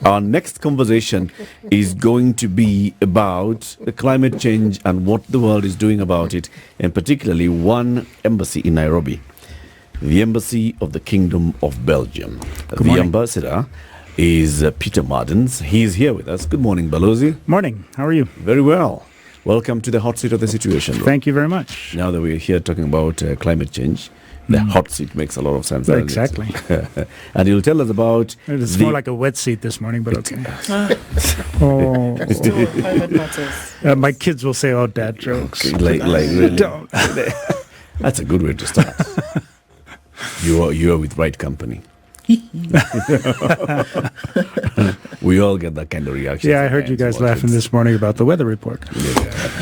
Our next conversation is going to be about climate change and what the world is doing about it, and particularly one embassy in Nairobi, the Embassy of the Kingdom of Belgium. The ambassador is Peter Maddens. He is here with us. Good morning, Balozi. Morning. How are you? Very well. Welcome to the hot seat of the situation. Thank you very much. Now that we're here talking about climate change, the hot seat makes a lot of sense. Exactly. And you'll tell us about... It's more like a wet seat this morning, but okay. Still private matters. My kids will say, "Oh, dad jokes." Okay, really? Don't. That's a good way to start. You are with right company. We all get that kind of reaction. Yeah, I heard you guys laughing this morning about the weather report.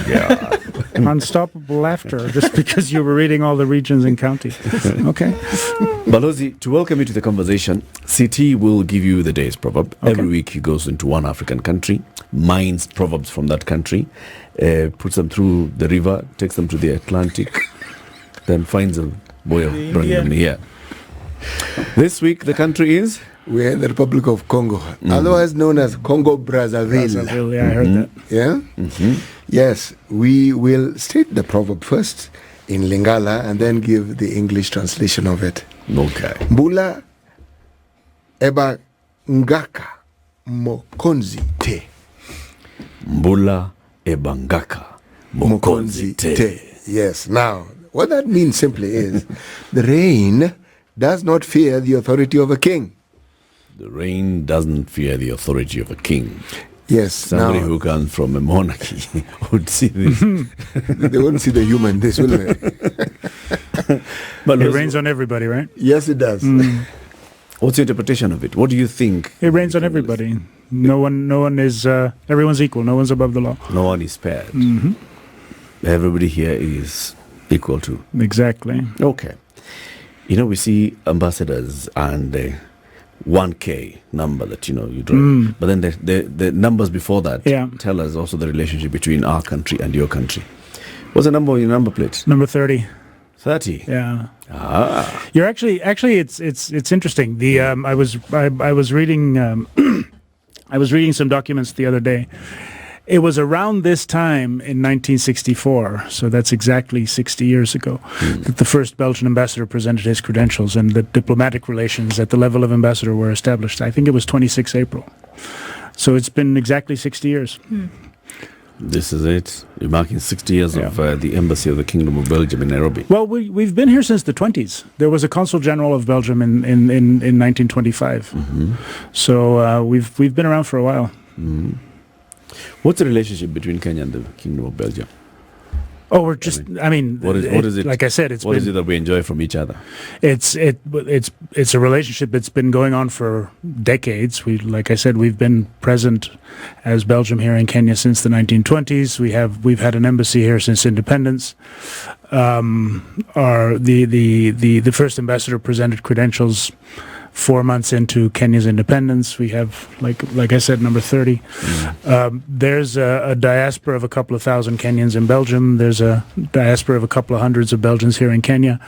Yeah. Unstoppable laughter just because you were reading all the regions and counties. Okay. Balozi, to welcome you to the conversation, CT will give you the day's proverb. Okay. Every week he goes into one African country, mines proverbs from that country, puts them through the river, takes them to the Atlantic, then finds a way of bringing them here. This week the country is? We're in the Republic of Congo, otherwise known as Congo Brazzaville. Yeah, I heard that. Yeah? Mm-hmm. Yes, we will state the proverb first in Lingala and then give the English translation of it. Okay. Mbula eba ngaka mokonzi te. Mbula eba ngaka mokonzi te. Yes, now, what that means simply is the rain does not fear the authority of a king. The rain doesn't fear the authority of a king. Yes. Somebody who comes from a monarchy would see this. They won't see the human in this, will they? But it rains on everybody, right? Yes, it does. What's your interpretation of it? What do you think? It rains on everybody. No one is, everyone's equal. No one's above the law. No one is spared. Everybody here is equal to. Exactly. Okay. You know, we see ambassadors and 1K number that, you draw. But then the numbers before that tell us also the relationship between our country and your country. What's the number on your number plate? Number 30. 30. Yeah. Ah. You're actually it's interesting. The I was reading I was reading some documents the other day. It was around this time in 1964, so that's exactly 60 years ago, that the first Belgian ambassador presented his credentials and the diplomatic relations at the level of ambassador were established. I think it was 26 April. So it's been exactly 60 years. This is it. You're marking 60 years of the Embassy of the Kingdom of Belgium in Nairobi. Well, we've been here since the 20s. There was a Consul General of Belgium in 1925. So we've been around for a while. What's the relationship between Kenya and the Kingdom of Belgium? Oh, we're just. I mean, what is it? Like I said, what is it that we enjoy from each other? It's a relationship that's been going on for decades. Like I said, we've been present as Belgium here in Kenya since the 1920s. We've had an embassy here since independence. The first ambassador presented credentials 4 months into Kenya's independence. We have, like I said, number 30. There's a diaspora of a couple of thousand Kenyans in Belgium. There's a diaspora of a couple of hundreds of Belgians here in Kenya.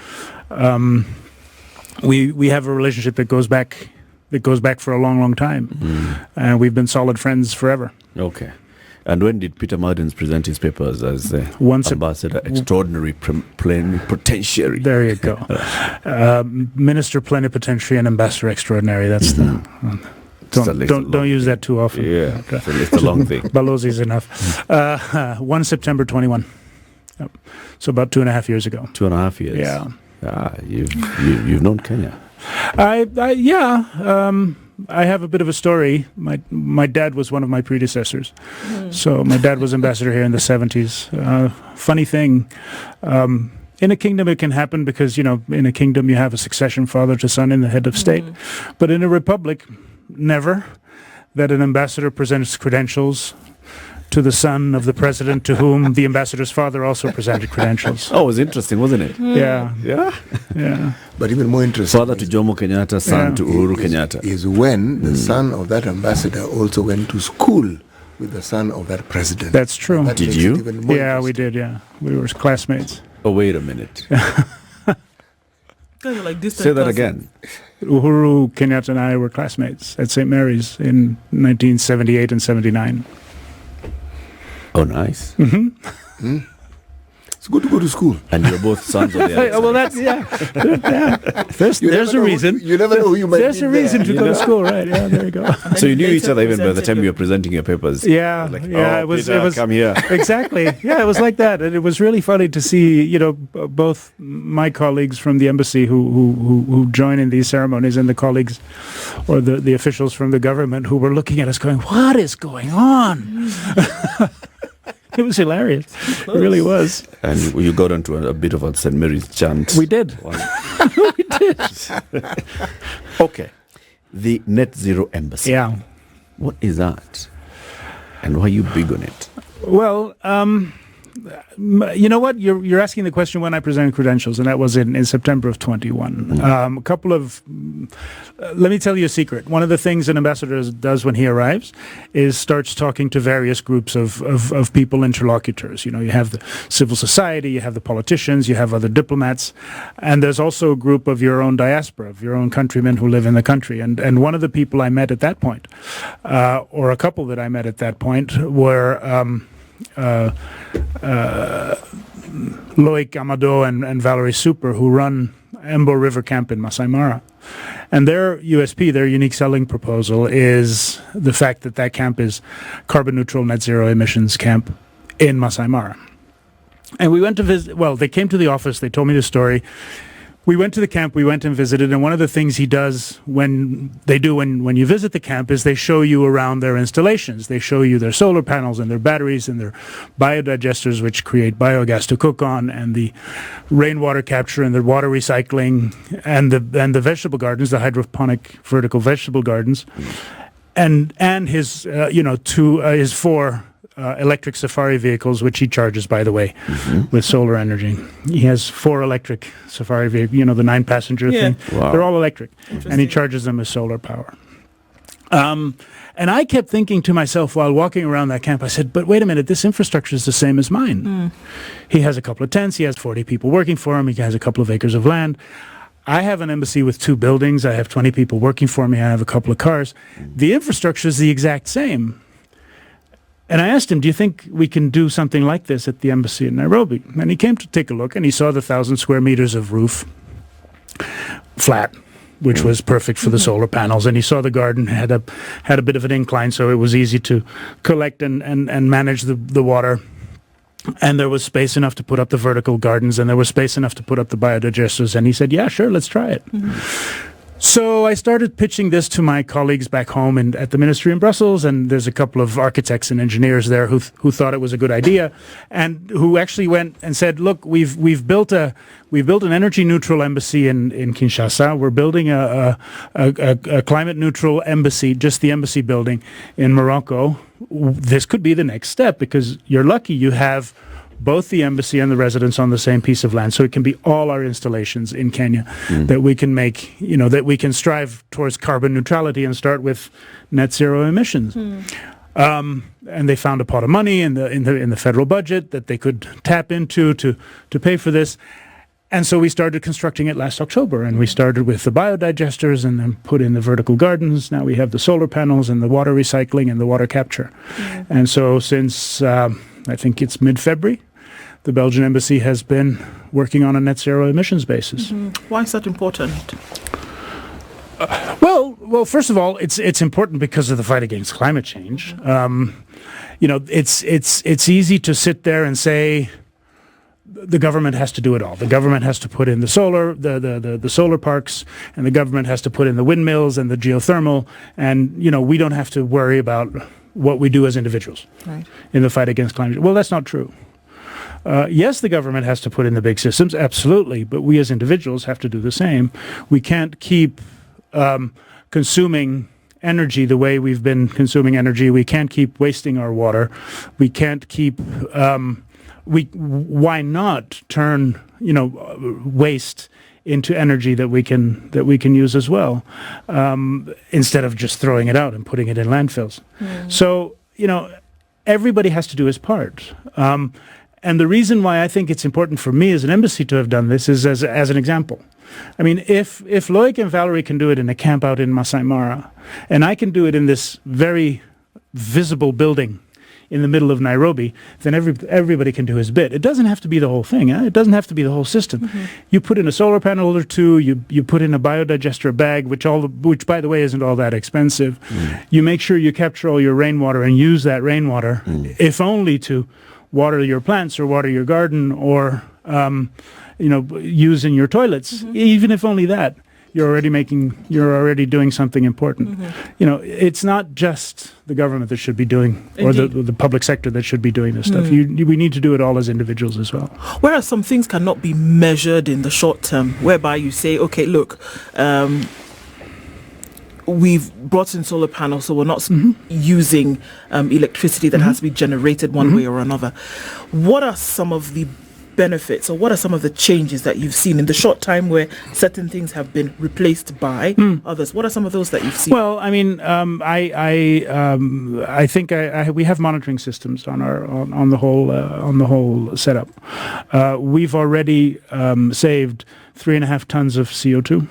We have a relationship that goes back for a long, long time. We've been solid friends forever. Okay. And when did Peter Maddens present his papers as ambassador extraordinary plenipotentiary? There you go. Minister plenipotentiary and ambassador extraordinary. That's the. Don't use that too often. Yeah, it's a long thing. Balozi is enough. 1 September 21. Yep. So about 2.5 years ago. 2.5 years. Yeah. You've known Kenya. I have a bit of a story. My dad was one of my predecessors. So my dad was ambassador here in the 70s. Funny thing, in a kingdom it can happen because, in a kingdom you have a succession father to son in the head of state. But in a republic, never. That an ambassador presents credentials to the son of the president to whom the ambassador's father also presented credentials. Oh, it was interesting, wasn't it? Yeah. But even more interesting, father to Jomo Kenyatta, son to Uhuru Kenyatta, is when the son of that ambassador also went to school with the son of that president. That's true. Did you? Yeah, we did. Yeah, we were classmates. Oh, wait a minute. kind of like distant Say that cousins. again. Uhuru Kenyatta and I were classmates at St. Mary's in 1978 and 79. Oh, nice. It's good to go to school. And you're both sons of the Well, that's There's a reason. You never know who you might There's a meet reason there. to go to school, right? Yeah, there you go. So you knew each Later other even by the time presented you were presenting your papers. Yeah, Like, yeah. oh, It was. Peter, It was come here. exactly. Yeah, it was like that, and it was really funny to see, both my colleagues from the embassy who join in these ceremonies, and the colleagues or the officials from the government who were looking at us, going, "What is going on?" It was hilarious. It really was. And you got onto a bit of a St. Mary's chant. We did. Wow. We did. Okay. The Net Zero Embassy. Yeah. What is that? And why are you big on it? Well, you know what? You're asking the question when I presented credentials, and that was in September of 21. A couple of... let me tell you a secret. One of the things an ambassador does when he arrives is starts talking to various groups of people, interlocutors. You have the civil society, you have the politicians, you have other diplomats, and there's also a group of your own diaspora, of your own countrymen who live in the country. And one of the people I met at that point, or a couple that I met at that point, were... Loic Amado and Valerie Super, who run Embo River Camp in Masai Mara. And their USP, their unique selling proposal, is the fact that camp is carbon neutral, net zero emissions camp in Masai Mara. And we went to visit, well, they came to the office, they told me the story. We went to the camp, we went and visited, and one of the things he does when you visit the camp is they show you around their installations. They show you their solar panels and their batteries and their biodigesters, which create biogas to cook on, and the rainwater capture and the water recycling, and the vegetable gardens, the hydroponic vertical vegetable gardens, and his his 4 electric safari vehicles, which he charges, by the way, with solar energy. He has 4 electric safari vehicles, the 9-passenger thing. Wow. They're all electric, and he charges them with solar power. And I kept thinking to myself while walking around that camp, I said, but wait a minute, this infrastructure is the same as mine. He has a couple of tents, he has 40 people working for him, he has a couple of acres of land. I have an embassy with 2 buildings, I have 20 people working for me, I have a couple of cars. The infrastructure is the exact same. And I asked him, do you think we can do something like this at the embassy in Nairobi? And he came to take a look, and he saw the 1,000 square meters of roof, flat, which was perfect for the solar panels. And he saw the garden had a bit of an incline, so it was easy to collect and manage the water. And there was space enough to put up the vertical gardens, and there was space enough to put up the biodigesters. And he said, yeah, sure, let's try it. So I started pitching this to my colleagues back home at the ministry in Brussels, and there's a couple of architects and engineers there who thought it was a good idea, and who actually went and said, "Look, we've built an energy neutral embassy in Kinshasa. We're building a climate neutral embassy, just the embassy building in Morocco. This could be the next step because you're lucky you have both the embassy and the residence on the same piece of land. So it can be all our installations in Kenya that we can make, that we can strive towards carbon neutrality and start with net zero emissions." And they found a pot of money in the federal budget that they could tap into to pay for this. And so we started constructing it last October, and we started with the biodigesters and then put in the vertical gardens. Now we have the solar panels and the water recycling and the water capture. And so since I think it's mid-February, the Belgian embassy has been working on a net zero emissions basis. Why is that important? Well, first of all, it's important because of the fight against climate change. It's easy to sit there and say the government has to do it all. The government has to put in the solar, the solar parks, and the government has to put in the windmills and the geothermal, and we don't have to worry about what we do as individuals in the fight against climate change. Well, that's not true. Yes, the government has to put in the big systems, absolutely, but we as individuals have to do the same. We can't keep consuming energy the way we've been consuming energy. We can't keep wasting our water. We can't keep... why not turn waste into energy that we can use as well, instead of just throwing it out and putting it in landfills. So everybody has to do his part. And the reason why I think it's important for me as an embassy to have done this is as an example. I mean, if Loic and Valerie can do it in a camp out in Masai Mara, and I can do it in this very visible building in the middle of Nairobi, then everybody can do his bit. It doesn't have to be the whole thing. It doesn't have to be the whole system. You put in a solar panel or two. You put in a biodigester bag, which by the way isn't all that expensive. You make sure you capture all your rainwater and use that rainwater, if only to water your plants or water your garden or use in your toilets. Even if only that. You're already doing something important. It's not just the government that should be doing, or the public sector that should be doing this stuff. We need to do it all as individuals as well. Whereas some things cannot be measured in the short term, whereby you say, okay, look, we've brought in solar panels, so we're not using electricity that has to be generated one way or another. What are some of the benefits, or what are some of the changes that you've seen in the short time where certain things have been replaced by others? What are some of those that you've seen? Well, I mean, I think we have monitoring systems on the whole setup. We've already saved 3.5 tons of CO2.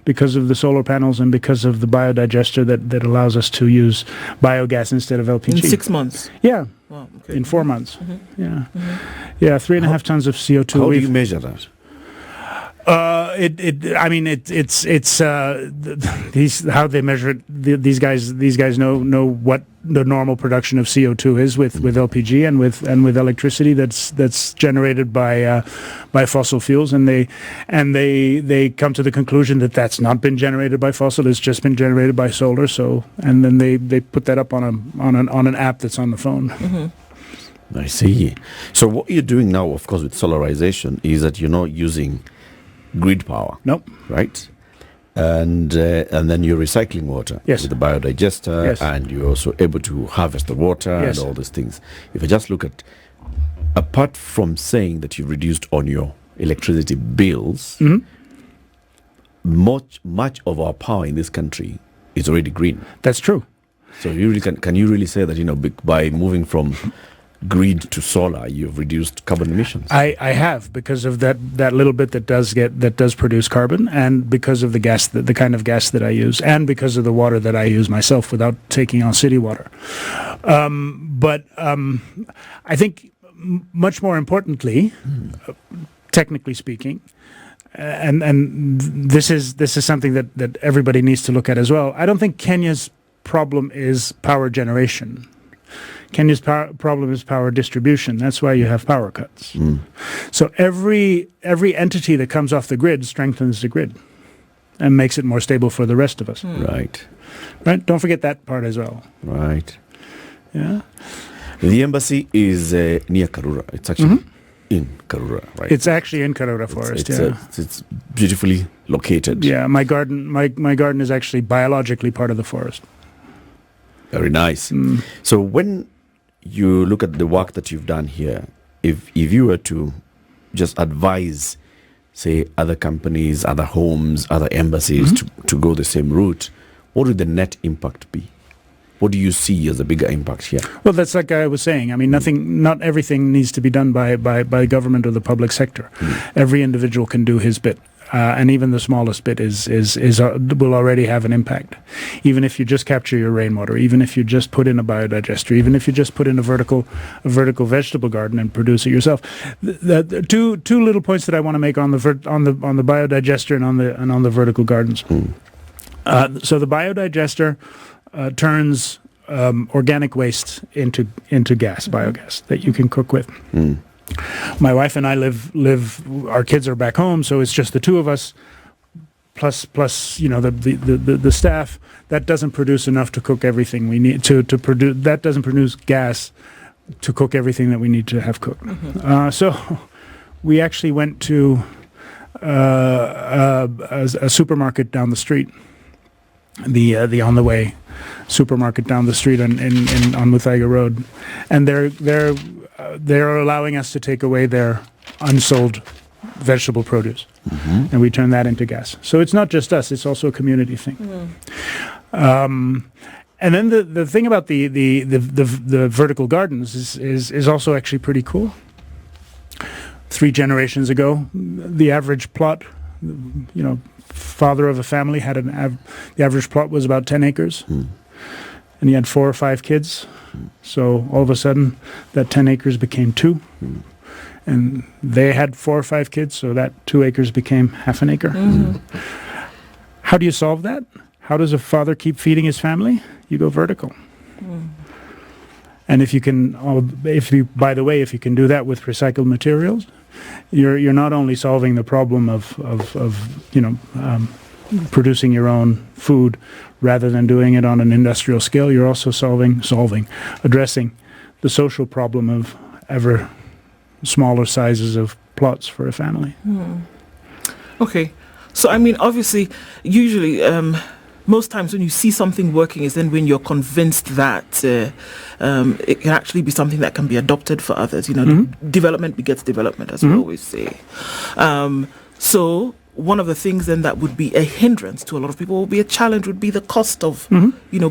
Because of the solar panels and because of the biodigester that allows us to use biogas instead of LPG. In 6 months? Yeah. Wow, okay. In 4 months. Yeah. 3.5 tons of CO2. How do you measure that? It's how they measure it. These guys know what the normal production of CO2 is with LPG and with electricity that's generated by fossil fuels, and they come to the conclusion that that's not been generated by fossil. It's just been generated by solar. So, and then they put that up on an app that's on the phone. I see. So what you're doing now, of course, with solarization is that you're not using grid power. Nope. Right? And then you're recycling water with the biodigester, and you're also able to harvest the water and all these things. If I just look at, apart from saying that you've reduced on your electricity bills, much of our power in this country is already green. That's true. So you really can you really say that by moving from grid to solar, you've reduced carbon emissions? I have, because of that little bit that does produce carbon, and because of the gas, the kind of gas that I use, and because of the water that I use myself without taking on city water. But I think much more importantly, technically speaking, and this is something that everybody needs to look at as well. I don't think Kenya's problem is power generation. Kenya's problem is power distribution. That's why you have power cuts. So every entity that comes off the grid strengthens the grid and makes it more stable for the rest of us. Right. Don't forget that part as well. Right. Yeah. The embassy is near Karura. It's actually in Karura, right? It's actually in Karura Forest. It's beautifully located. Yeah. My garden is actually biologically part of the forest. Very nice. So when you look at the work that you've done here, if you were to just advise, say, other companies, other homes, other embassies to go the same route, what would the net impact be? What do you see as a bigger impact here? Well, that's like I was saying. I mean, not everything needs to be done by government or the public sector. Every individual can do his bit. And even the smallest bit will already have an impact. Even if you just capture your rainwater, even if you just put in a biodigester, even if you just put in a vertical vegetable garden and produce it yourself. The two little points that I want to make on the biodigester and on the vertical gardens. So the biodigester turns organic waste into gas, biogas that you can cook with. My wife and I live. Our kids are back home, so it's just the two of us, plus the staff. That doesn't produce enough to cook everything we need to produce. That doesn't produce gas to cook everything that we need to have cooked. So we actually went to a supermarket down the street, the On the Way supermarket down the street on Muthaiga Road, and they're allowing us to take away their unsold vegetable produce, and we turn that into gas. So it's not just us; it's also a community thing. And then the thing about the vertical gardens is also actually pretty cool. 3 generations ago, the average plot father of a family had the average plot was about 10 acres, and he had 4 or 5 kids. So all of a sudden, that 10 acres became 2. And they had 4 or 5 kids, so that 2 acres became half an acre. How do you solve that? How does a father keep feeding his family? You go vertical. And if you can do that with recycled materials, you're not only solving the problem of producing your own food rather than doing it on an industrial scale, you're also addressing the social problem of ever smaller sizes of plots for a family. Okay. So, I mean, obviously, usually, most times when you see something working is then when you're convinced that it can actually be something that can be adopted for others. Development begets development, as we always say. So one of the things then that would be a hindrance to a lot of people, would be a challenge, would be the cost of,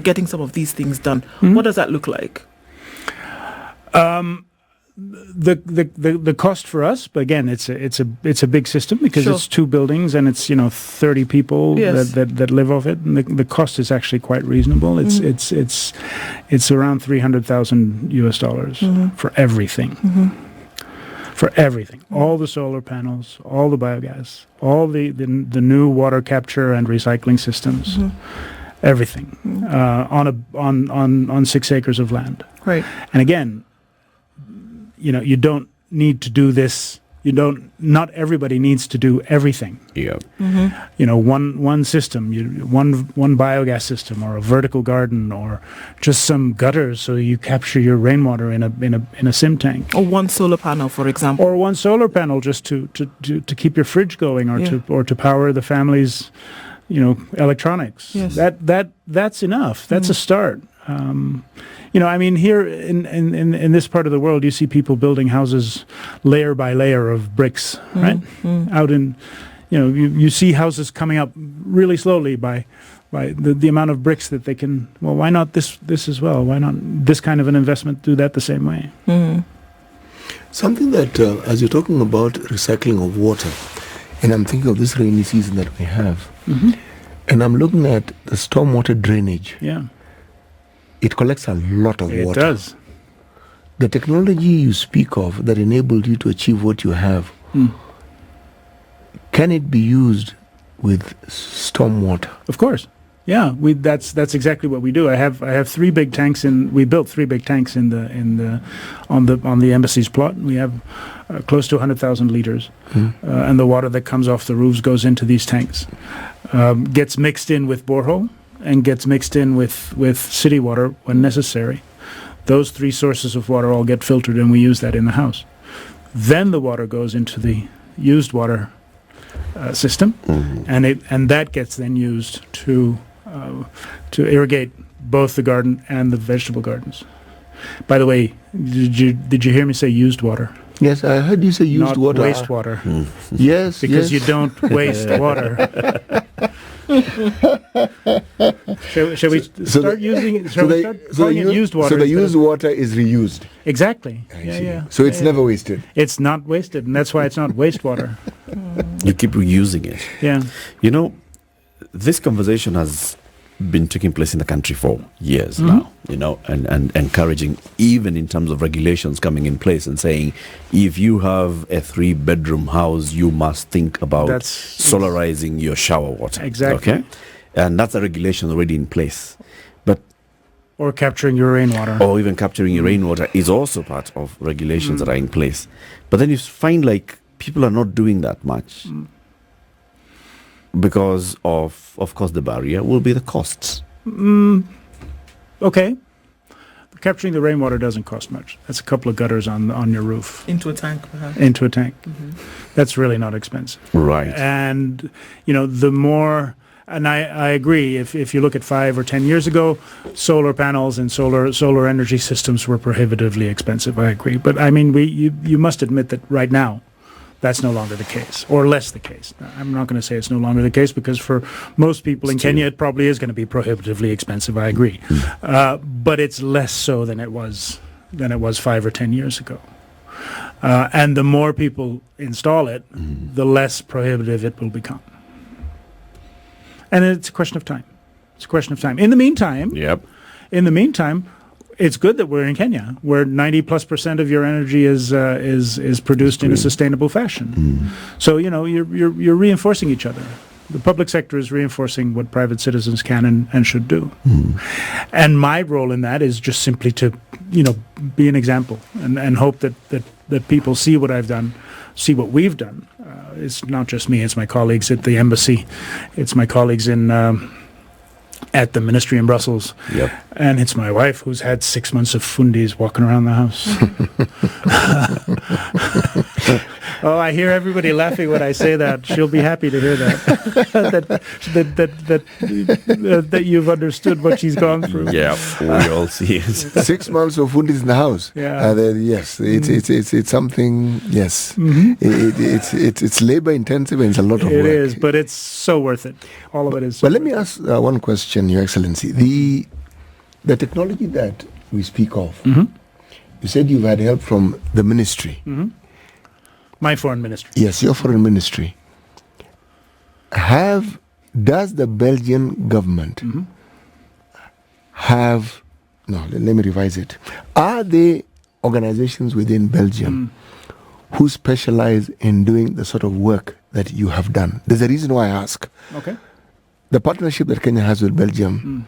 getting some of these things done. What does that look like? The cost for us, but again, it's a big system because it's 2 buildings and it's 30 people that live off it, and the cost is actually quite reasonable. It's around $300,000 for everything. For everything, all the solar panels, all the biogas, all the new water capture and recycling systems, everything on 6 acres of land. Right. And again, you don't need to do this. Not everybody needs to do everything. Yeah. One system, one biogas system, or a vertical garden, or just some gutters so you capture your rainwater in a sim tank. Or one solar panel, for example. Or one solar panel just to keep your fridge going, or to power the family's, electronics. Yes. That's enough. That's a start. Here in this part of the world, you see people building houses layer by layer of bricks, right? Out in, you see houses coming up really slowly by the amount of bricks that they can. Well, why not this as well? Why not this kind of an investment do that the same way? Something that, as you're talking about recycling of water, and I'm thinking of this rainy season that we have, and I'm looking at the stormwater drainage. Yeah. It collects a lot of water. It does. The technology you speak of that enabled you to achieve what you have, can it be used with stormwater? Of course. Yeah, that's exactly what we do. I have 3 big tanks we built 3 big tanks on the embassy's plot. We have close to 100,000 liters, and the water that comes off the roofs goes into these tanks, gets mixed in with borehole, and gets mixed in with city water when necessary. Those 3 sources of water all get filtered, and we use that in the house. Then the water goes into the used water system, and that gets then used to irrigate both the garden and the vegetable gardens. By the way, did you hear me say used water? Yes, I heard you say used water. Not wastewater. Yes, because you don't waste water. Shall we start using it? Shall we start calling it used water? So the used water is reused. Exactly. Yeah. So it's never wasted. It's not wasted, and that's why it's not wastewater. You keep reusing it. Yeah. This conversation has been taking place in the country for years now, and encouraging, even in terms of regulations coming in place and saying, if you have a 3-bedroom house, you must think about solarizing your shower water. Exactly. Okay? And that's a regulation already in place. Or capturing your rainwater. Or even capturing your rainwater is also part of regulations that are in place. But then you find people are not doing that much. Because of course, the barrier will be the costs. Okay. Capturing the rainwater doesn't cost much. That's a couple of gutters on your roof. Into a tank, perhaps. Into a tank. That's really not expensive. Right. And, the more... And I agree, if you look at 5 or 10 years ago, solar panels and solar energy systems were prohibitively expensive. I agree. But, you must admit that right now, that's no longer the case, or less the case. I'm not going to say it's no longer the case, because for most people in Kenya, it probably is going to be prohibitively expensive. I agree, but it's less so than it was 5 or 10 years ago. And the more people install it, the less prohibitive it will become. And it's a question of time. It's a question of time. In the meantime, Yep. it's good that we're in Kenya, where 90+% of your energy is produced in a sustainable fashion. So you're reinforcing each other. The public sector is reinforcing what private citizens can and should do. And my role in that is just simply to, be an example and hope that people see what I've done, see what we've done. It's not just me, it's my colleagues at the embassy, it's my colleagues at the ministry in Brussels, and it's my wife who's had 6 months of fundis walking around the house. Oh, I hear everybody laughing when I say that. She'll be happy to hear that. that you've understood what she's gone through. Yeah, we all see it. 6 months of fundis in the house. Yeah. Yes, it's something. Yes, it's labor intensive and it's a lot of work. It is, but it's so worth it. All of it is. But let me ask one question, Your Excellency. The technology that we speak of, you said you've had help from the ministry. My foreign ministry. Yes, your foreign ministry. Does the Belgian government have... No, let me revise it. Are there organizations within Belgium who specialize in doing the sort of work that you have done? There's a reason why I ask. Okay. The partnership that Kenya has with Belgium,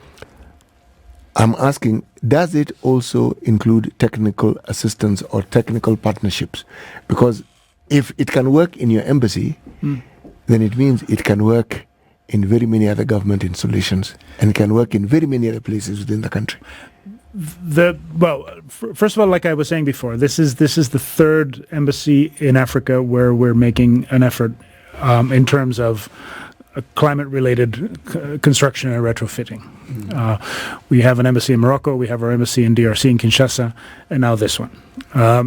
I'm asking, does it also include technical assistance or technical partnerships? Because if it can work in your embassy, then it means it can work in very many other government installations and can work in very many other places within the country. First of all, like I was saying before, this is the third embassy in Africa where we're making an effort in terms of climate-related construction and retrofitting. We have an embassy in Morocco, we have our embassy in DRC in Kinshasa, and now this one.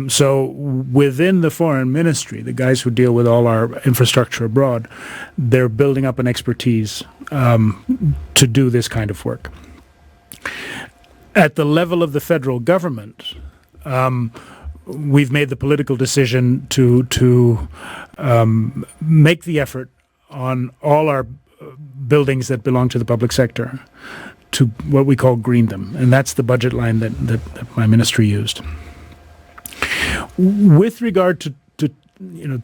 So within the foreign ministry, the guys who deal with all our infrastructure abroad, they're building up an expertise to do this kind of work. At the level of the federal government, we've made the political decision to make the effort on all our buildings that belong to the public sector to what we call green them. And that's the budget line that my ministry used. With regard to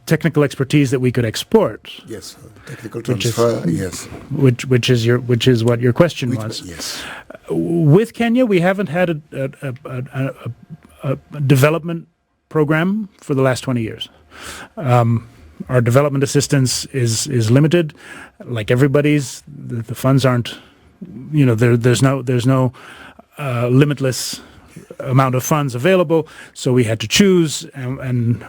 technical expertise that we could export. Yes, technical transfer, yes. Which is what your question was. Yes. With Kenya, we haven't had a development program for the last 20 years. Our development assistance is limited, like everybody's. The funds aren't, there's no limitless amount of funds available. So we had to choose, and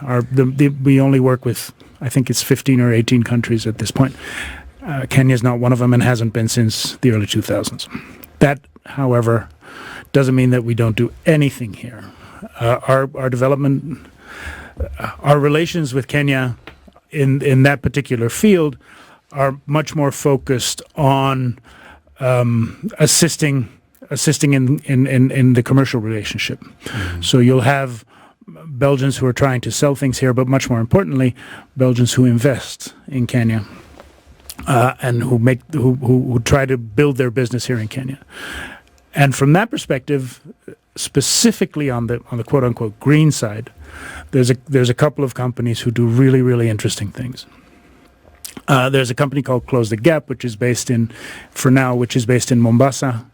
we only work with, I think it's 15 or 18 countries at this point. Kenya is not one of them and hasn't been since the early 2000s. That, however, doesn't mean that we don't do anything here. Our development, our relations with Kenya in that particular field are much more focused on assisting in the commercial relationship. So you'll have Belgians who are trying to sell things here, but much more importantly, Belgians who invest in Kenya and who try to build their business here in Kenya. And from that perspective, specifically on the quote unquote green side, there's a couple of companies who do really, really interesting things. There's a company called Close the Gap, which is based in Mombasa,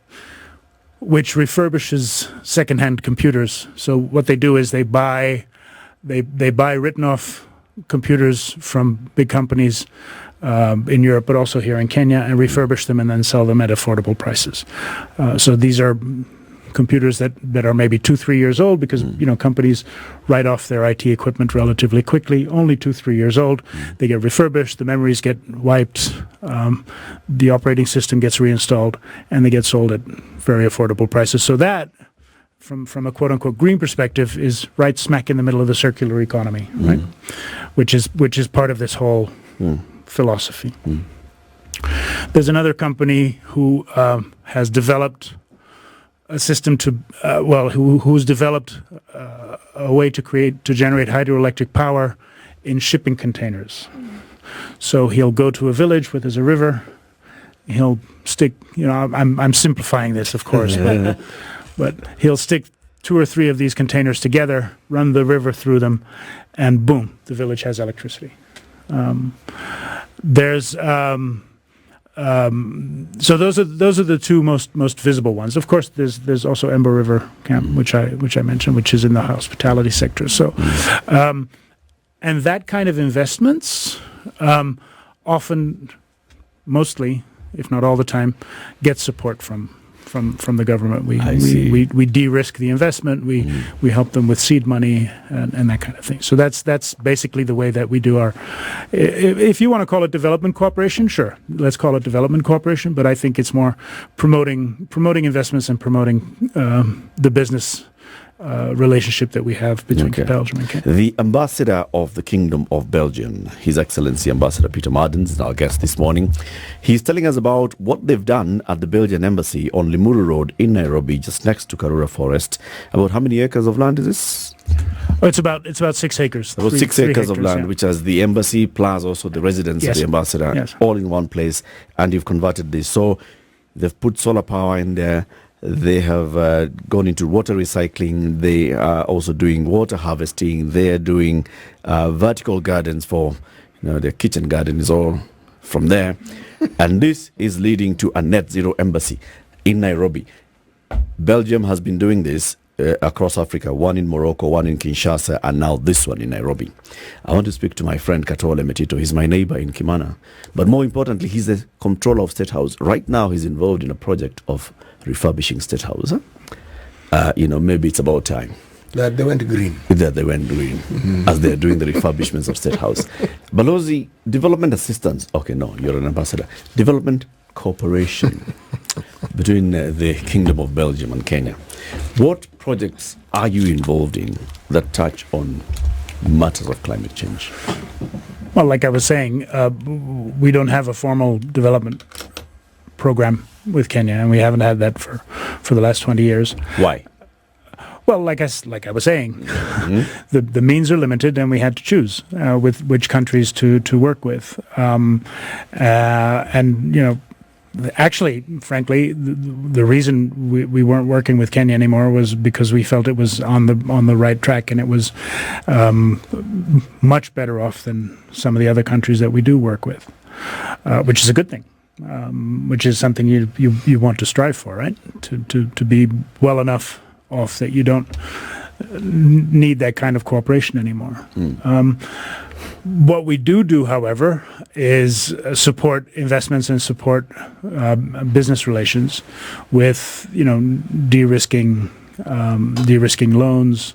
which refurbishes secondhand computers. So what they do is they buy written off computers from big companies in Europe, but also here in Kenya, and refurbish them and then sell them at affordable prices. So these are computers that are maybe 2-3 years old, because companies write off their IT equipment relatively quickly. Only 2-3 years old, they get refurbished, the memories get wiped, the operating system gets reinstalled, and they get sold at very affordable prices. So that, from a quote unquote green perspective, is right smack in the middle of the circular economy, right? Which is part of this whole philosophy. There's another company who has developed a system who's developed a way to generate hydroelectric power in shipping containers. So he'll go to a village where there's a river, he'll stick. I'm simplifying this, of course, but he'll stick 2 or 3 of these containers together, run the river through them, and boom, the village has electricity. So those are the 2 most visible ones. Of course, there's also Emba River Camp, which I mentioned, which is in the hospitality sector. So, and that kind of investments often, mostly, if not all the time, get support from the government. We de-risk the investment. We help them with seed money and that kind of thing. So that's basically the way that we do our. If you want to call it development cooperation, sure, let's call it development cooperation. But I think it's more promoting investments and promoting the business relationship that we have between Belgium and Kenya. The ambassador of the Kingdom of Belgium, His Excellency Ambassador Peter Maddens, is our guest this morning. He's telling us about what they've done at the Belgian Embassy on Limuru Road in Nairobi, just next to Karura Forest. About how many acres of land is this? Oh, it's about 6 acres. About 6 acres of land, which has the embassy plus also the residence of the ambassador, all in one place. And you've converted this. So they've put solar power in there. They have gone into water recycling. They are also doing water harvesting. They are doing vertical gardens for, their kitchen garden is all from there. And this is leading to a net zero embassy in Nairobi. Belgium has been doing this across Africa, one in Morocco, one in Kinshasa, and now this one in Nairobi. I want to speak to my friend Katole Metito. He's my neighbor in Kimana. But more importantly, he's the controller of State House. Right now, he's involved in a project of refurbishing State House. Maybe it's about time. That they went green. That they went green as they're doing the refurbishments of State House. Balozi, development assistance. Okay, no, you're an ambassador. Development cooperation between the Kingdom of Belgium and Kenya. What projects are you involved in that touch on matters of climate change? Well, like I was saying, we don't have a formal development program with Kenya, and we haven't had that for the last 20 years. Why? Well, like I was saying, the means are limited, and we had to choose with which countries to work with. Actually, frankly, the reason we weren't working with Kenya anymore was because we felt it was on the right track, and it was much better off than some of the other countries that we do work with, which is a good thing. Which is something you want to strive for, right? To be well enough off that you don't need that kind of cooperation anymore. What we do, however, is support investments and support business relations with de-risking loans,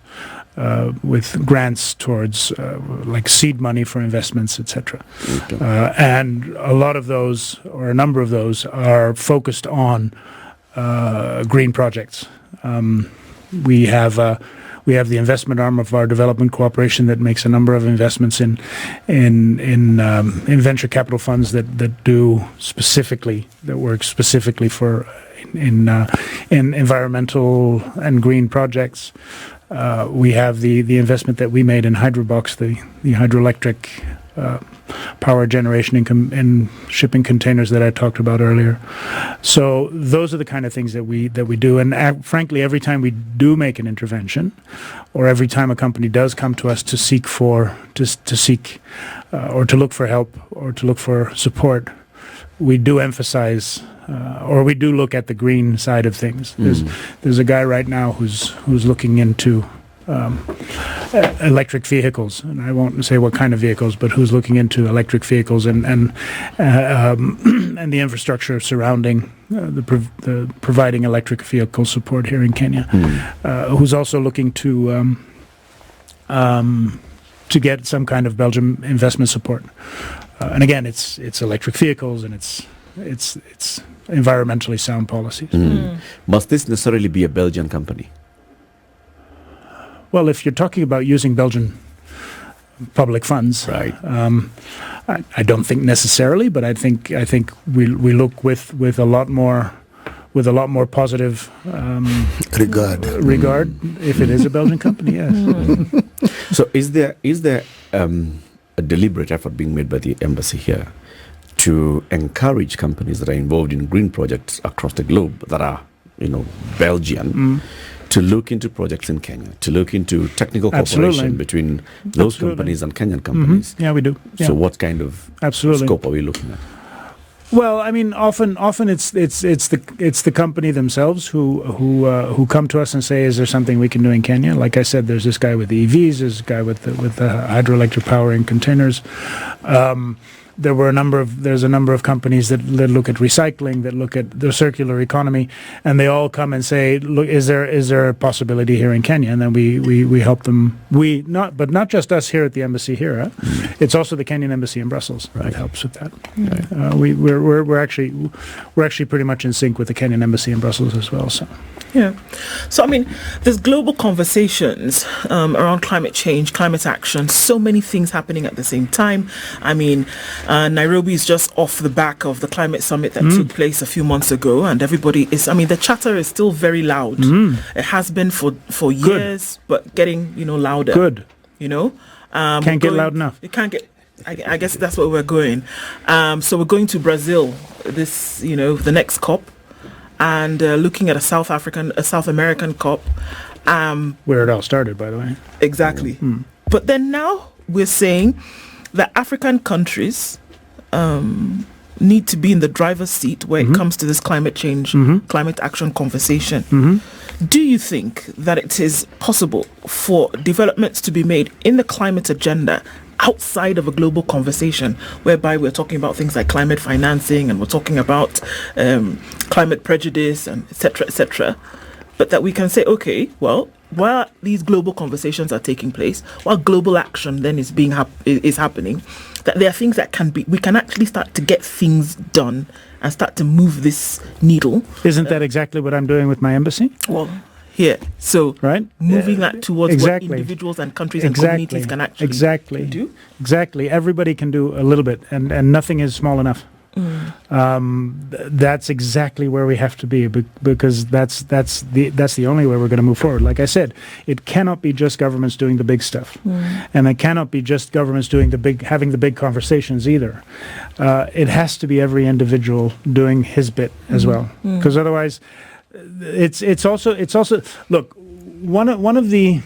with grants towards like seed money for investments, etc. And a lot of those, or a number of those, are focused on green projects. We have the investment arm of our development cooperation that makes a number of investments in venture capital funds that work specifically for in environmental and green projects. We have the investment that we made in Hydrobox, the hydroelectric power generation in shipping containers that I talked about earlier. So those are the kind of things that we do. And frankly, every time we do make an intervention, or every time a company does come to us to seek or to look for help or to look for support, we do emphasize. Or we do look at the green side of things. There's a guy right now who's looking into electric vehicles, and I won't say what kind of vehicles, but who's looking into electric vehicles and the infrastructure surrounding the providing electric vehicle support here in Kenya. Who's also looking to get some kind of Belgium investment support. And again, it's electric vehicles, and it's environmentally sound policies. Must this necessarily be a Belgian company? Well, if you're talking about using Belgian public funds, right? I don't think necessarily, but I think we look with a lot more positive regard if it is a Belgian company. Yes. So is there a deliberate effort being made by the embassy here to encourage companies that are involved in green projects across the globe that are, Belgian, to look into projects in Kenya, to look into technical cooperation between those companies and Kenyan companies. Yeah, we do. Yeah. So what kind of scope are we looking at? Well, I mean, often it's the company themselves who come to us and say, "Is there something we can do in Kenya?" Like I said, there's this guy with the EVs, there's a guy with the hydroelectric power in containers. There's a number of companies that look at recycling, that look at the circular economy, and they all come and say, "Look, is there a possibility here in Kenya?" And then we help them. Not just us here at the embassy here. It's also the Kenyan embassy in Brussels that helps with that. Right. We're actually pretty much in sync with the Kenyan embassy in Brussels as well. So. Yeah. So, I mean, there's global conversations around climate change, climate action, so many things happening at the same time. I mean, Nairobi is just off the back of the climate summit that took place a few months ago, and everybody is, the chatter is still very loud. It has been for years, but getting, louder. Good. Can't get loud enough. It can't get... I guess that's where we're going. So we're going to Brazil, the next COP, and looking at a South American COP. Where it all started, by the way. Exactly. But then now we're saying that African countries need to be in the driver's seat when it comes to this climate change, climate action conversation. Do you think that it is possible for developments to be made in the climate agenda outside of a global conversation, whereby we're talking about things like climate financing and we're talking about climate prejudice and et cetera, but that we can say, okay, well, while these global conversations are taking place, while global action then is happening, that there are things that we can actually start to get things done and start to move this needle. Isn't that exactly what I'm doing with my embassy? Well, here, so right, moving that towards what individuals and countries and communities can actually do. Exactly, everybody can do a little bit, and nothing is small enough. That's exactly where we have to be, because that's the only way we're going to move forward. Like I said, it cannot be just governments doing the big stuff, and it cannot be just governments having the big conversations either. It has to be every individual doing his bit as well, because otherwise, it's also look, one of the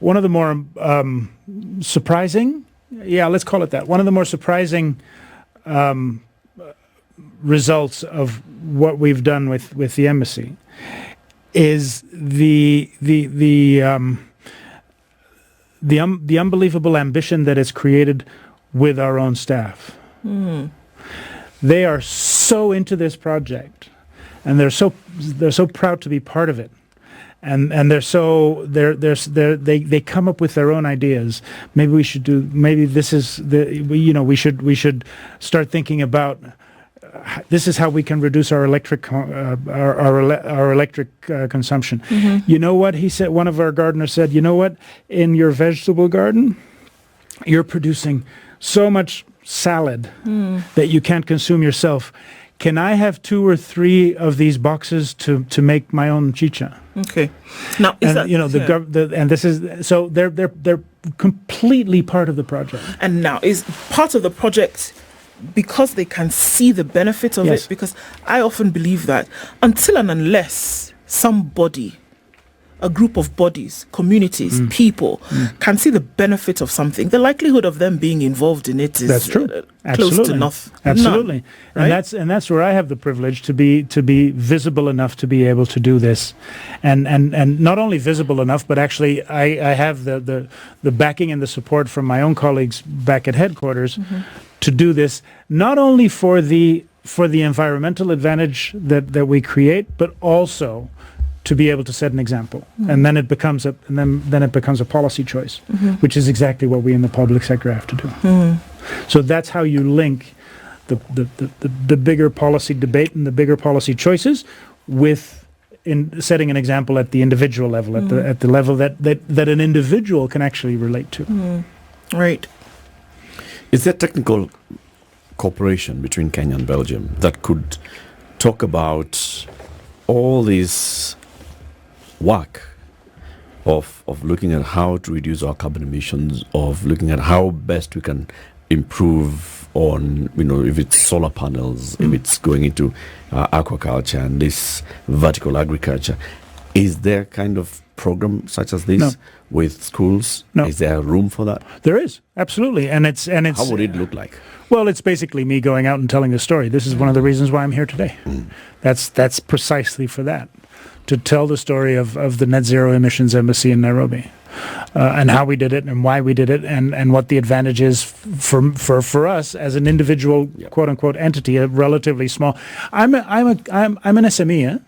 more surprising, let's call it that, one of the more surprising results of what we've done with the embassy is the unbelievable ambition that is created with our own staff. They are so into this project, and they're so proud to be part of it. And they come up with their own ideas. Maybe we should we should start thinking about this is how we can reduce our electric consumption. You know what he said? One of our gardeners said, "You know what? In your vegetable garden, you're producing so much salad that you can't consume yourself. Can I have 2 or 3 of these boxes to make my own chicha?" Okay. Now, they're completely part of the project. And now is part of the project because they can see the benefit of it. Because I often believe that until and unless somebody, a group of bodies, communities, people can see the benefit of something, the likelihood of them being involved in it is close to nothing. Absolutely. None, right? And that's where I have the privilege to be visible enough to be able to do this, and not only visible enough, but actually I have the backing and the support from my own colleagues back at headquarters to do this, not only for the environmental advantage that we create, but also to be able to set an example, and then it becomes a policy choice, which is exactly what we in the public sector have to do. So that's how you link the bigger policy debate and the bigger policy choices with in setting an example at the individual level, at the level that an individual can actually relate to. Right. Is there technical cooperation between Kenya and Belgium that could talk about all these work of looking at how to reduce our carbon emissions, of looking at how best we can improve on, if it's solar panels, if it's going into aquaculture and this vertical agriculture. Is there kind of program such as this No. with schools? No. Is there room for that? There is, absolutely. And it's How would it look like? Well, it's basically me going out and telling the story. This is one of the reasons why I'm here today. That's precisely for that, to tell the story of the Net Zero Emissions Embassy in Nairobi, and how we did it and why we did it, and what the advantage is for us as an individual quote unquote entity, a relatively small. I'm an SME. Eh?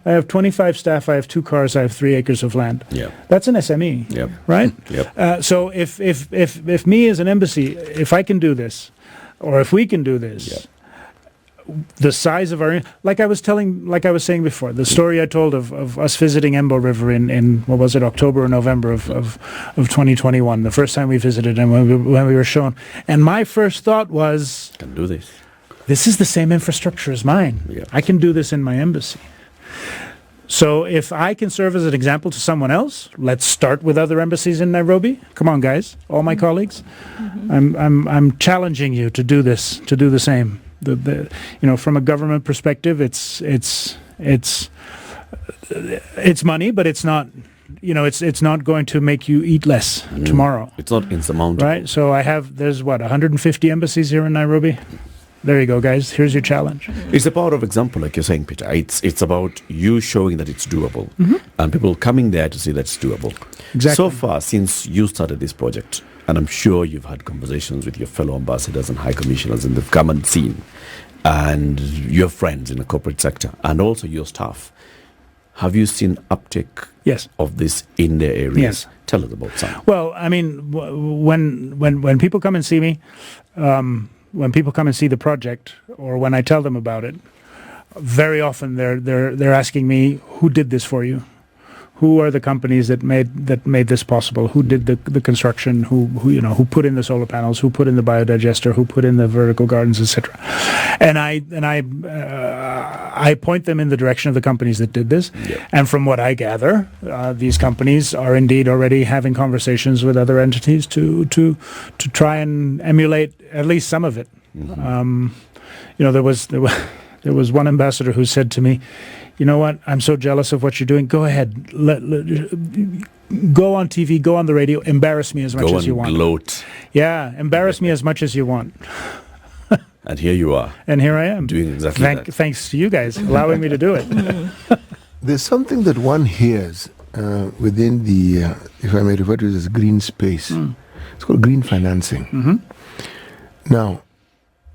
I have 25 staff. I have 2 cars. I have 3 acres of land. Yeah. That's an SME, right? Yep. So if me as an embassy, if I can do this, or if we can do this, the size of our, like I was saying before, the story I told of us visiting Embo River in what was it, October or November of 2021, the first time we visited, and when we were shown, and my first thought was, Can do this. This is the same infrastructure as mine. Yeah. I can do this in my embassy. So if I can serve as an example to someone else, let's start with other embassies in Nairobi. Come on, guys, all my colleagues. I'm challenging you to do this, to do the same. From a government perspective, it's money, but it's not. It's not going to make you eat less tomorrow. It's not insurmountable. Right. So there's 150 embassies here in Nairobi. There you go, guys. Here's your challenge. It's a power of example, like you're saying, Peter. It's about you showing that it's doable, and people coming there to see that it's doable. Exactly. So far, since you started this project, and I'm sure you've had conversations with your fellow ambassadors and high commissioners in the government scene, and your friends in the corporate sector, and also your staff. Have you seen uptick of this in their areas? Yes. Tell us about some. Well, I mean, when people come and see me, when people come and see the project, or when I tell them about it, very often they're asking me, who did this for you? Who are the companies that made this possible? Who did the construction? Who put in the solar panels? Who put in the biodigester? Who put in the vertical gardens, etc. And I point them in the direction of the companies that did this. Yep. And from what I gather, these companies are indeed already having conversations with other entities to try and emulate at least some of it. There was one ambassador who said to me, you know what? I'm so jealous of what you're doing. Go ahead. Go on TV, go on the radio, embarrass me as much as you want. Gloat. Yeah, embarrass me as much as you want. And here you are. And here I am. Doing exactly that. Thanks to you guys allowing me to do it. There's something that one hears within the, if I may refer to it as green space. It's called green financing. Now,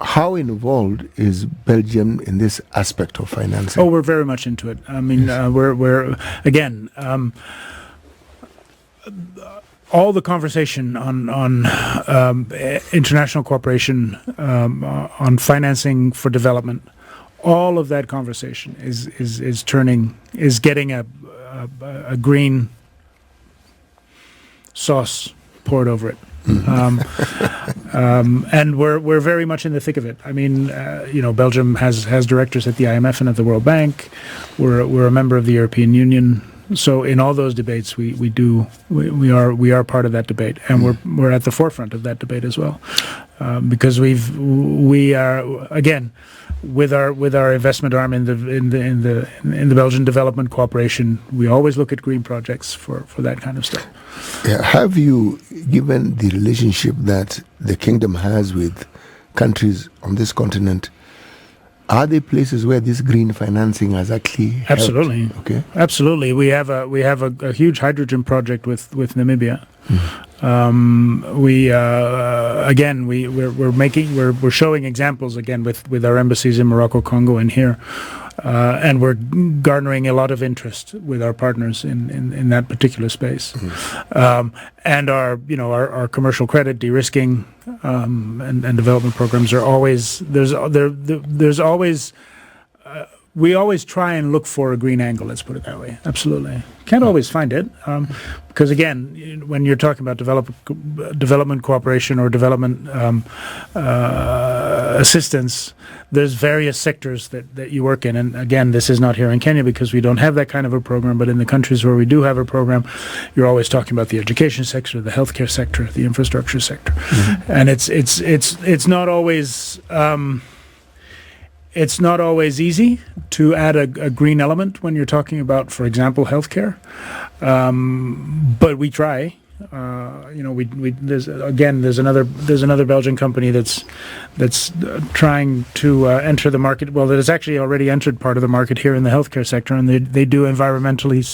how involved is Belgium in this aspect of financing? Oh, we're very much into it. I mean, we're again, all the conversation on international cooperation, on financing for development, all of that conversation is getting a green sauce poured over it. And we're very much in the thick of it. I mean, Belgium has directors at the IMF and at the World Bank. We're a member of the European Union. So in all those debates, we are part of that debate, and we're at the forefront of that debate as well, because we are again with our investment arm in the Belgian Development Cooperation. We always look at green projects for that kind of stuff. Yeah, have you, given the relationship that the kingdom has with countries on this continent, are there places where this green financing has actually helped? Absolutely. Okay. Absolutely. We have a huge hydrogen project with Namibia. We're showing examples again with our embassies in Morocco, Congo, and here. And we're garnering a lot of interest with our partners in that particular space, and our commercial credit de-risking and development programs are always there's always we always try and look for a green angle. Let's put it that way. Absolutely, can't always find it because again, when you're talking about development cooperation or development assistance, there's various sectors that you work in. And again, this is not here in Kenya because we don't have that kind of a program, but in the countries where we do have a program, you're always talking about the education sector, the healthcare sector, the infrastructure sector. And it's not always easy to add a green element when you're talking about, for example, healthcare. But we try. There's another Belgian company that's trying to enter the market. Well, that has actually already entered part of the market here in the healthcare sector, and they do environmentally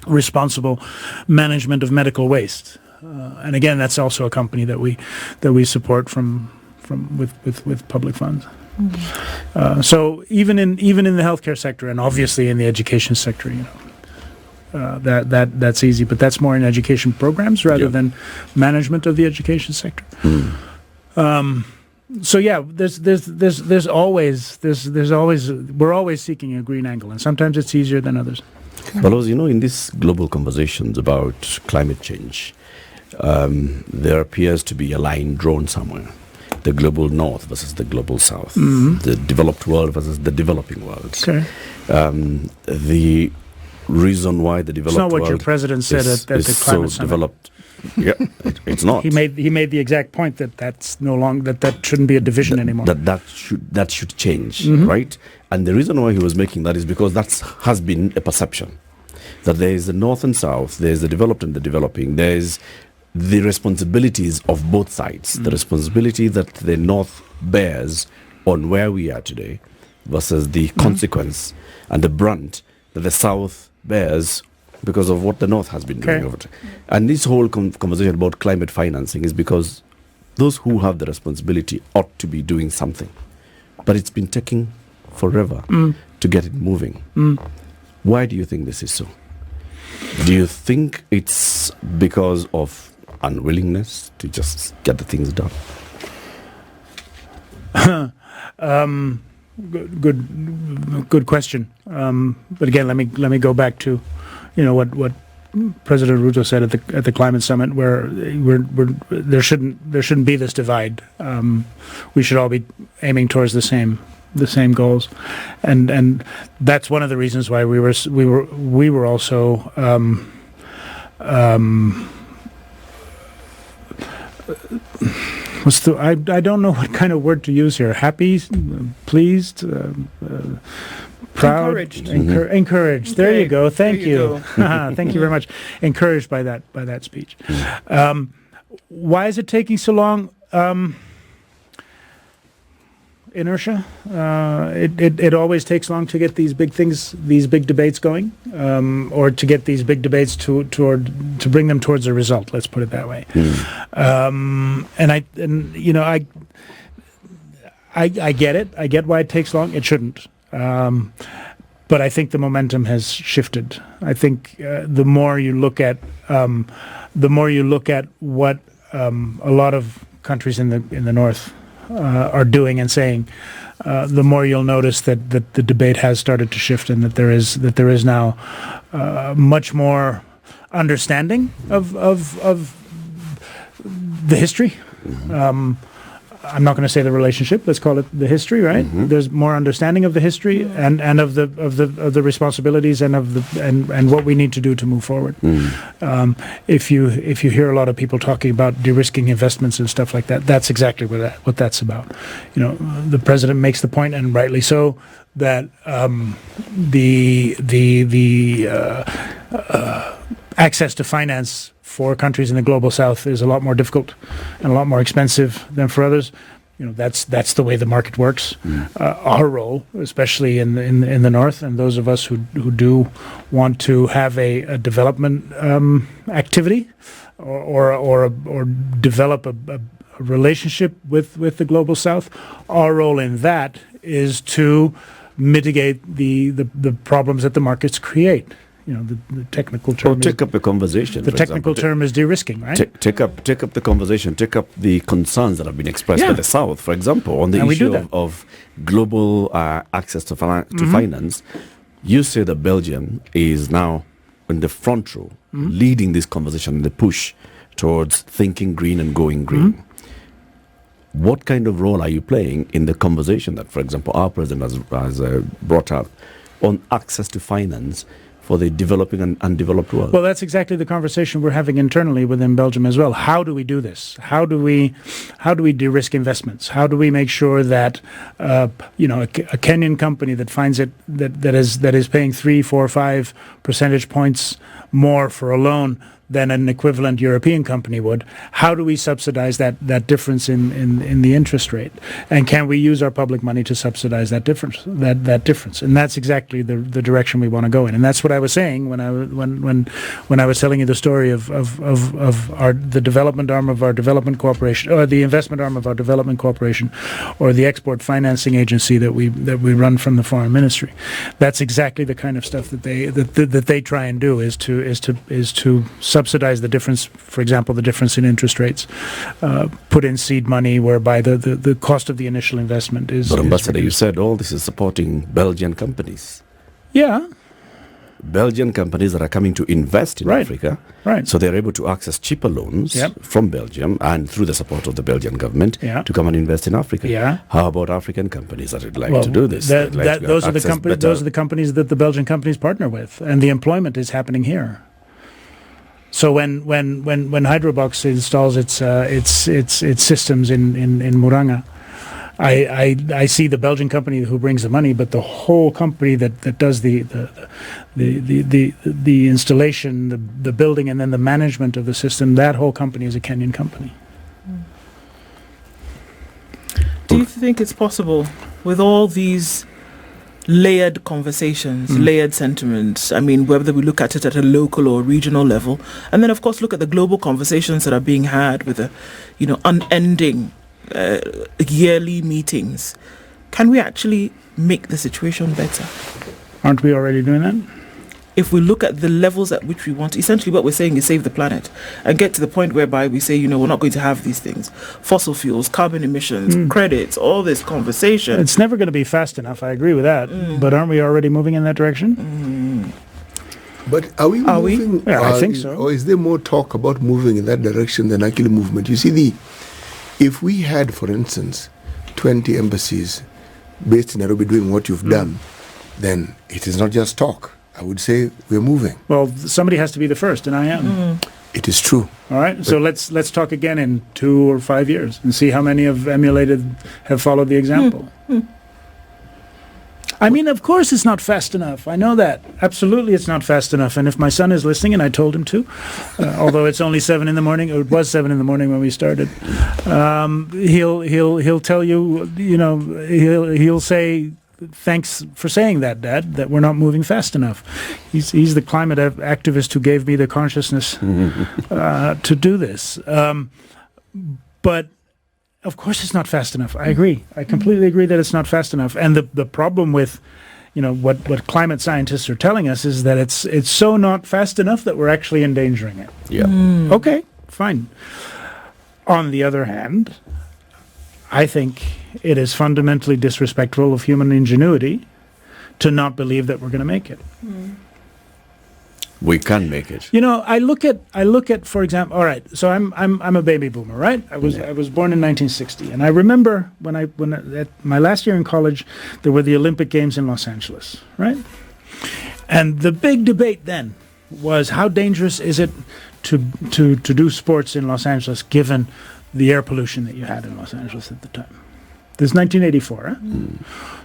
responsible management of medical waste. And again, that's also a company that we support with public funds. So even in the healthcare sector, and obviously in the education sector, that's easy, but that's more in education programs rather than management of the education sector. So yeah, there's always we're always seeking a green angle, and sometimes it's easier than others. Well, in these global conversations about climate change, there appears to be a line drawn somewhere. The global north versus the global south, the developed world versus the developing world. Okay. The reason why the developed world... It's not what your president said at the climate so summit. Developed. Yeah, it's not. He made the exact point that's no longer that shouldn't be a division anymore. That should change, right? And the reason why he was making that is because that has been a perception that there is the north and south, there is the developed and the developing, there is the responsibilities of both sides, the responsibility that the north bears on where we are today versus the consequence and the brunt that the south bears because of what the north has been doing over time. And this whole conversation about climate financing is because those who have the responsibility ought to be doing something. But it's been taking forever to get it moving. Why do you think this is so? Do you think it's because of unwillingness to just get the things done? Good question. But again, let me go back to, what President Ruto said at the climate summit, where there shouldn't be this divide. We should all be aiming towards the same goals, and that's one of the reasons why we were also I don't know what kind of word to use here. Happy, pleased, proud, encouraged. Encouraged. There you go. Thank you. Thank you very much. Encouraged by that speech. Why is it taking so long? Inertia. It always takes long to get these big debates going, or to get these big debates to bring them towards a result. Let's put it that way. I get it. I get why it takes long. It shouldn't. But I think the momentum has shifted. I think the more you look at what a lot of countries in the north are doing and saying, the more you'll notice that the debate has started to shift, and that there is now much more understanding of the history. I'm not going to say the relationship. Let's call it the history, right? There's more understanding of the history and of the responsibilities and what we need to do to move forward. If you hear a lot of people talking about de-risking investments and stuff like that, that's exactly what that's about. The president makes the point, and rightly so, that the access to finance for countries in the global south is a lot more difficult and a lot more expensive than for others. That's the way the market works. Our role, especially in the north, and those of us who do want to have a development activity or develop a relationship with the global south, our role in that is to mitigate the problems that the markets create. The technical term. Or take up a conversation. The technical term is de-risking, right? Take up the conversation. Take up the concerns that have been expressed by the South, for example, on the issue of global access to finance. You say that Belgium is now in the front row, leading this conversation, the push towards thinking green and going green. what kind of role are you playing in the conversation that, for example, our president has brought up on access to finance for the developing and undeveloped world? Well, that's exactly the conversation we're having internally within Belgium as well. How do we do this? How do we de-risk investments? How do we make sure that a Kenyan company that finds it that is paying 3, 4, 5 percentage points more for a loan than an equivalent European company would, how do we subsidize that difference in the interest rate? And can we use our public money to subsidize that difference? And that's exactly the direction we want to go in. And that's what I was saying when I was telling you the story of the development arm of our development corporation, or the investment arm of our development corporation, or the export financing agency that we run from the foreign ministry. That's exactly the kind of stuff that they try and do, is to subsidize the difference, for example, the difference in interest rates, put in seed money whereby the cost of the initial investment is... But Ambassador, you said all this is supporting Belgian companies. Yeah. Belgian companies that are coming to invest in Africa. Right. So they're able to access cheaper loans from Belgium and through the support of the Belgian government to come and invest in Africa. Yeah. How about African companies that would like to do this? Those are the companies that the Belgian companies partner with, and the employment is happening here. So when Hydrobox installs its systems in Muranga, I see the Belgian company who brings the money, but the whole company that does the installation, the building, and then the management of the system, that whole company is a Kenyan company. Do you think it's possible, with all these layered conversations, layered sentiments, I mean, whether we look at it at a local or regional level, and then of course look at the global conversations that are being had with the, unending yearly meetings, can we actually make the situation better? Aren't we already doing that? If we look at the levels at which we want, essentially what we're saying is save the planet and get to the point whereby we say, we're not going to have these things. Fossil fuels, carbon emissions, credits, all this conversation. It's never going to be fast enough, I agree with that. But aren't we already moving in that direction? But are we moving? Yeah, I think so. Or is there more talk about moving in that direction than actually movement? You see, if we had, for instance, 20 embassies based in Nairobi doing what you've done, then it is not just talk. I would say we're moving. Well, somebody has to be the first, and I am. It is true. All right, so let's talk again in 2 or 5 years and see how many have followed the example. I mean, of course it's not fast enough. I know that. Absolutely it's not fast enough. And if my son is listening, and I told him to, although it's only 7 in the morning, or it was 7 in the morning when we started, he'll tell you, he'll say, thanks for saying that, Dad, that we're not moving fast enough. He's the climate activist who gave me the consciousness to do this. But of course it's not fast enough. I agree. I completely agree that it's not fast enough. And the problem with what climate scientists are telling us is that it's so not fast enough that we're actually endangering it. Yeah. Okay, fine. On the other hand, I think it is fundamentally disrespectful of human ingenuity to not believe that we're going to make it. We can make it. I look at, for example, all right, so I'm a baby boomer, right? I was born in 1960, and I remember when at my last year in college, there were the Olympic Games in Los Angeles, right? And the big debate then was, how dangerous is it to do sports in Los Angeles given the air pollution that you had in Los Angeles at the time? This is 1984,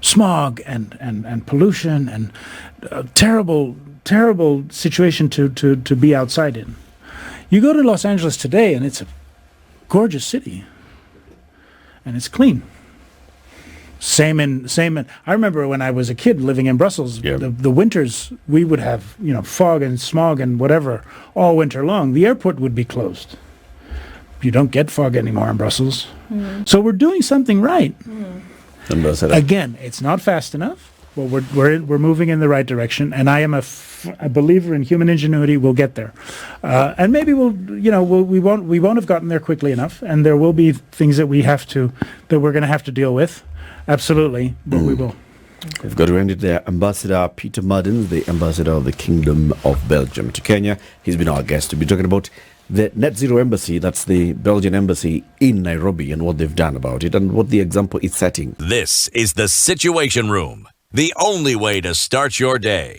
smog and pollution and terrible situation to be outside in. You go to Los Angeles today and it's a gorgeous city and it's clean. Same in I remember when I was a kid living in Brussels, the winters we would have fog and smog and whatever all winter long. The airport would be closed. You don't get fog anymore in Brussels. So we're doing something right. Again, it's not fast enough, but we're moving in the right direction, and I am a believer in human ingenuity. We'll get there, and maybe we won't have gotten there quickly enough, and there will be things that we're going to have to deal with. Absolutely, but we will. We've got to end it there. Ambassador Peter Maddens, the ambassador of the Kingdom of Belgium to Kenya. He's been our guest to be talking about the Net Zero Embassy, that's the Belgian embassy in Nairobi, and what they've done about it and what the example is setting. This is the Situation Room, the only way to start your day.